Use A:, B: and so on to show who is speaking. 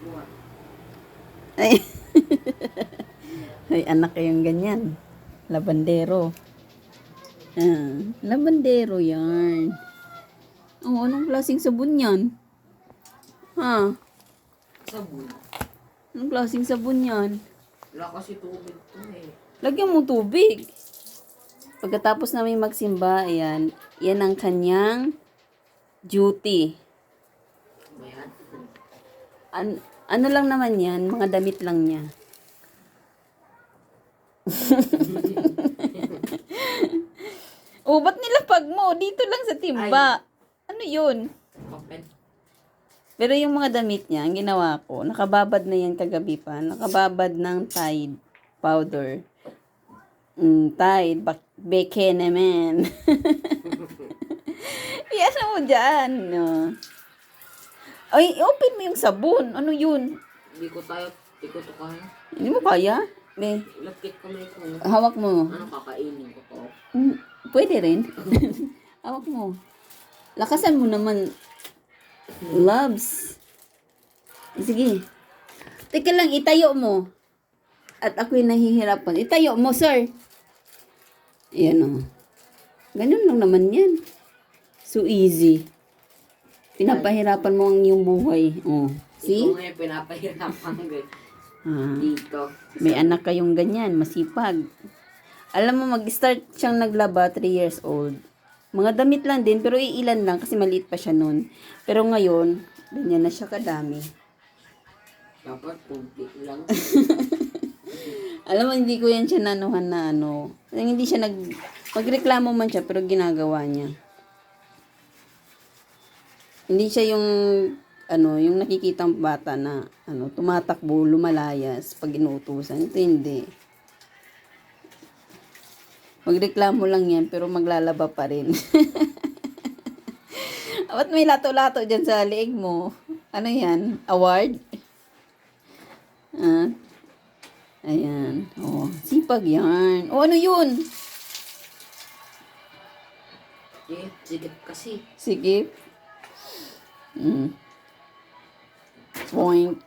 A: Buwan.
B: Ay, ay anak kayong ganyan. Labandero. Labandero yan. Oh, anong klaseng sabon yan? Ha?
A: Sabon.
B: Anong klaseng sabon yan?
A: Wala kasi tubig to eh.
B: Lagyan mo tubig. Pagkatapos namin magsimba, ayan, yan ang kanyang duty.
A: Ba yan?
B: Ano lang naman yan, mga damit lang niya. Oh, ba't nilapag mo? Dito lang sa timba. Ano yun?
A: Kapit.
B: Pero yung mga damit niya, ang ginawa ko, nakababad na yan kagabi pa. Nakababad ng Tide powder. Tide, beke naman. Yes, mo dyan. No. Ay, open mo yung sabon. Ano yun?
A: Hindi ko to kaya.
B: Hindi mo kaya? Be,
A: Lapit kamay ko.
B: hawak mo.
A: Ano kakainin ko to?
B: Pwede rin. Hawak mo. Lakasan mo naman. Loves. Sige. Teka lang, itayo mo. At ako'y nahihirapan. Itayo mo, sir. Ayan o. Ganun lang naman yan. So easy. Pinapahirapan mo ang iyong buhay. Oh. See?
A: Ito ngayon pinapahirapan ko. Dito.
B: May anak kayong ganyan, masipag. Alam mo, mag-start siyang naglaba, 3 years old. Mga damit lang din, pero iilan lang kasi maliit pa siya noon. Pero ngayon, ganyan na siya kadami.
A: Dapat kunti lang.
B: Alam mo, hindi ko yan siya nanuhan na ano. Hindi siya magreklamo man siya, pero ginagawa niya. Hindi siya yung, yung nakikitang bata na, tumatakbo, lumalayas, pag inuutusan. Ito hindi. Magreklamo lang yan, pero maglalaba pa rin. Ba't may lato-lato dyan sa liig mo? Ano yan? Award? Ayan. Oh, sipag yan. Oh, ano yun?
A: Sige kasi.
B: Sige. Point.